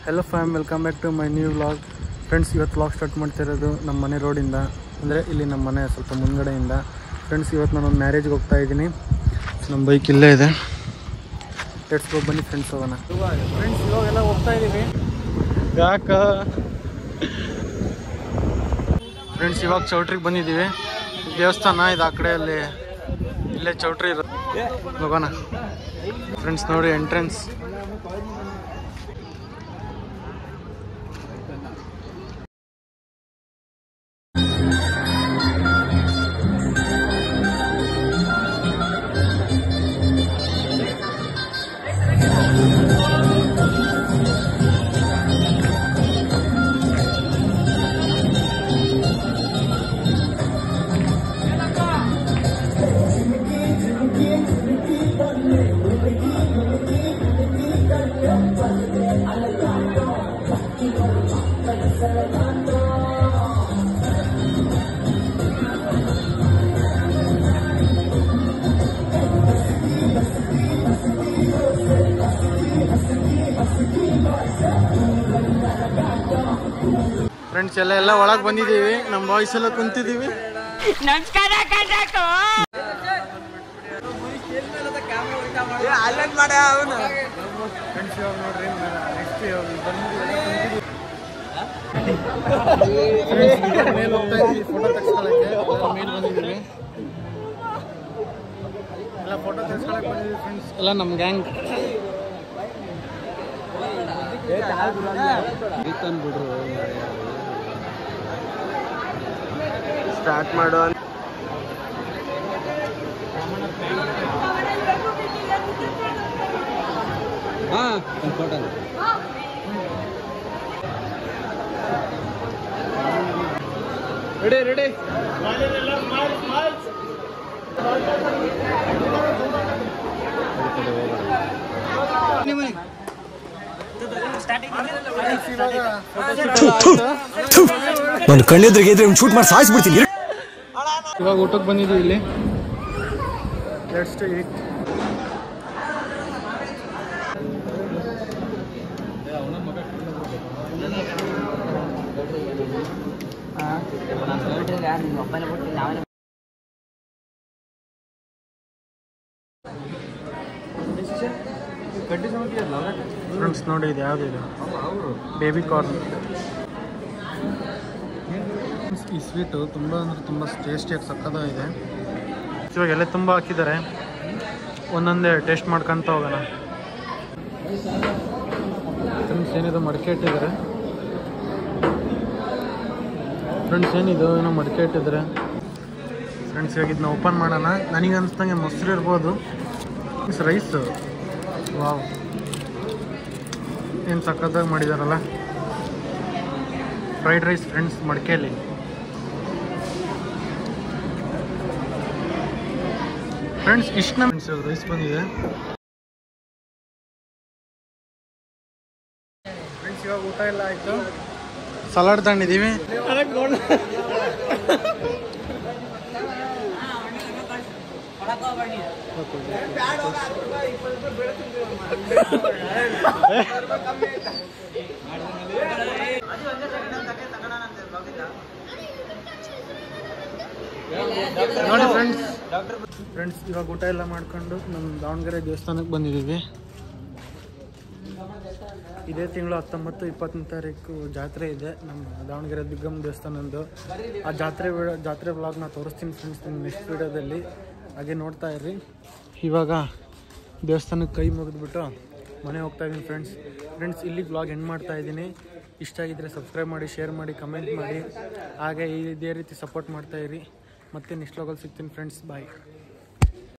Hello fam, welcome back to my new vlog. Friends, ಇವತ್ತು vlog start ಮಾಡ್ತಿರೋದು ನಮ್ಮ ಮನೆ ರೋಡಿಂದ, ಅಂದರೆ ಇಲ್ಲಿ ನಮ್ಮ ಮನೆ ಸ್ವಲ್ಪ ಮುಂದ್ಗಡೆಯಿಂದ. ಫ್ರೆಂಡ್ಸ್, ಇವತ್ತು ನಾನೊಂದು ಮ್ಯಾರೇಜ್ಗೆ ಹೋಗ್ತಾ ಇದ್ದೀನಿ. ನಮ್ಮ ಬೈಕ್ ಇಲ್ಲೇ ಇದೆ. ಲೆಟ್ಸ್ ಗೋ, ಬನ್ನಿ ಫ್ರೆಂಡ್ಸ್ ಹೋಗೋಣ. ಫ್ರೆಂಡ್ಸ್, ಇವಾಗೆಲ್ಲ ಹೋಗ್ತಾ ಇದ್ದೀವಿ. ಯಾಕ ಫ್ರೆಂಡ್ಸ್, ಇವಾಗ ಚೌಟ್ರಿಗೆ ಬಂದಿದ್ದೀವಿ. ದೇವಸ್ಥಾನ ಇದು ಆ ಕಡೆಯಲ್ಲಿ, ಇಲ್ಲೇ ಚೌಟ್ರಿ ಇರೋದು. ಹೋಗೋಣ ಫ್ರೆಂಡ್ಸ್. ನೋಡಿ ಎಂಟ್ರೆನ್ಸ್. ಫ್ರೆಂಡ್ಸ್, ಎಲ್ಲ ಒಳಗೆ ಬಂದಿದ್ದೀವಿ. ನಮ್ಮ ಬಾಯ್ಸ್ ಎಲ್ಲ ಕುಂತಿದ್ದೀವಿ. ಫ್ರೆಂಡ್ಸ್, ಇವಾಗ ನೋಡ್ರಿ, ನೆಕ್ಸ್ಟ್ ಮೇಲೆ ಹೋಗ್ತಾ ಇದ್ದೀವಿ ಫೋಟೋ ತೆಗೆಸ್ಕೊಳ್ಳೋಕ್ಕೆ. ಮೇಲೆ ಬಂದಿದ್ದೀವಿ, ಎಲ್ಲ ಫೋಟೋ ತೆಗೆಸ್ಕೊಳ್ಳೋಕೆ ಬಂದಿದ್ದೀವಿ ಫ್ರೆಂಡ್ಸ್. ಎಲ್ಲ ನಮ್ಮ ಗ್ಯಾಂಗ್. ಸ್ಟಾರ್ಟ್ ಮಾಡೋ. Ready ready. ನಾನು ಕಣ್ಣೆದ್ರಿಗೆ ಇದ್ರೆ ಶೂಟ್ ಮಾಡಿ ಸಾಯಿಸ್ಬಿಡ್ತೀನಿ. ಇವಾಗ ಊಟಕ್ಕೆ ಬಂದಿದ್ದೀವಿ ಇಲ್ಲಿ. Let's heat. ಫ್ರೆಂಡ್ಸ್, ನೋಡಿ ಇದು ಯಾವುದಿದೆ, ಬೇಬಿ ಕಾರ್ನ್. ಈ ಸ್ವೀಟು ತುಂಬ ಅಂದರೆ ತುಂಬ ಟೇಸ್ಟಿಯಾಗಿ ಸಕ್ಕತ್ತಾಗಿದೆ. ಇವಾಗ ಎಲೆ ತುಂಬ ಹಾಕಿದ್ದಾರೆ. ಒಂದೊಂದೇ ಟೇಸ್ಟ್ ಮಾಡ್ಕೊತ ಹೋಗೋಣ. ಫ್ರೆಂಡ್ಸ್, ಏನಿದು ಮಡಿಕೆ ಇಟ್ಟಿದ್ದಾರೆ. ಫ್ರೆಂಡ್ಸ್, ಏನಿದು ಏನೋ ಮಡಿಕೆ ಇಟ್ಟಿದ್ದಾರೆ. ಫ್ರೆಂಡ್ಸ್, ಇವಾಗ ಇದನ್ನ ಓಪನ್ ಮಾಡೋಣ. ನನಗೆ ಅನಿಸ್ದಂಗೆ ಮೊಸರು ಇರ್ಬೋದು. Means rice. ವಾವ್, ಏನು ಸಕ್ಕತ್ತಾಗಿ ಮಾಡಿದಾರಲ್ಲ. ಫ್ರೈಡ್ ರೈಸ್ ಫ್ರೆಂಡ್ಸ್, ಮಡಿಕೆಯಲ್ಲಿ. ಫ್ರೆಂಡ್ಸ್, ಇಷ್ಟು ಫ್ರೆಂಡ್ಸ್ ರೈಸ್ ಬಂದಿದೆ. ಫ್ರೆಂಡ್ಸ್, ಇವಾಗ ಊಟ ಎಲ್ಲ ಆಯಿತು. ಸಲಾಡ್ ತಗೊಂಡಿದ್ದೀವಿ. ನೋಡಿ ಫ್ರೆಂಡ್ಸ್, ಇವಾಗ ಊಟ ಎಲ್ಲ ಮಾಡ್ಕೊಂಡು ನಮ್ಮ ದಾವಣಗೆರೆ ದೇವಸ್ಥಾನಕ್ಕೆ ಬಂದಿದ್ದೀವಿ. ಇದೇ ತಿಂಗಳು 19-20 ತಾರೀಕು ಜಾತ್ರೆ ಇದೆ ನಮ್ಮ ದಾವಣಗೆರೆ ದುರ್ಗಮ್ಮ ದೇವಸ್ಥಾನದ್ದು. ಆ ಜಾತ್ರೆ ವ್ಲಾಗ್ನ ತೋರಿಸ್ತೀನಿ ಫ್ರೆಂಡ್ಸ್ ನಿಮ್ಮ ನೆಕ್ಸ್ಟ್ ವೀಡಿಯೋದಲ್ಲಿ. ಹಾಗೆ ನೋಡ್ತಾ ಇರ್ರಿ. ಇವಾಗ ದೇವಸ್ಥಾನಕ್ಕೆ ಕೈ ಮುಗಿದ್ಬಿಟ್ಟು ಮನೆ ಹೋಗ್ತಾ ಇದ್ದೀನಿ ಫ್ರೆಂಡ್ಸ್. ಇಲ್ಲಿ ವ್ಲಾಗ್ ಎಂಡ್ ಮಾಡ್ತಾ ಇದ್ದೀನಿ. ಇಷ್ಟ ಆಗಿದ್ದರೆ ಸಬ್ಸ್ಕ್ರೈಬ್ ಮಾಡಿ, ಶೇರ್ ಮಾಡಿ, ಕಮೆಂಟ್ ಮಾಡಿ. ಹಾಗೆ ಇದೇ ರೀತಿ ಸಪೋರ್ಟ್ ಮಾಡ್ತಾಯಿರಿ. ಮತ್ತೆ ನೆಕ್ಸ್ಟ್ ವ್ಲಾಗಲ್ಲಿ ಸಿಗ್ತೀನಿ ಫ್ರೆಂಡ್ಸ್. ಬಾಯ್.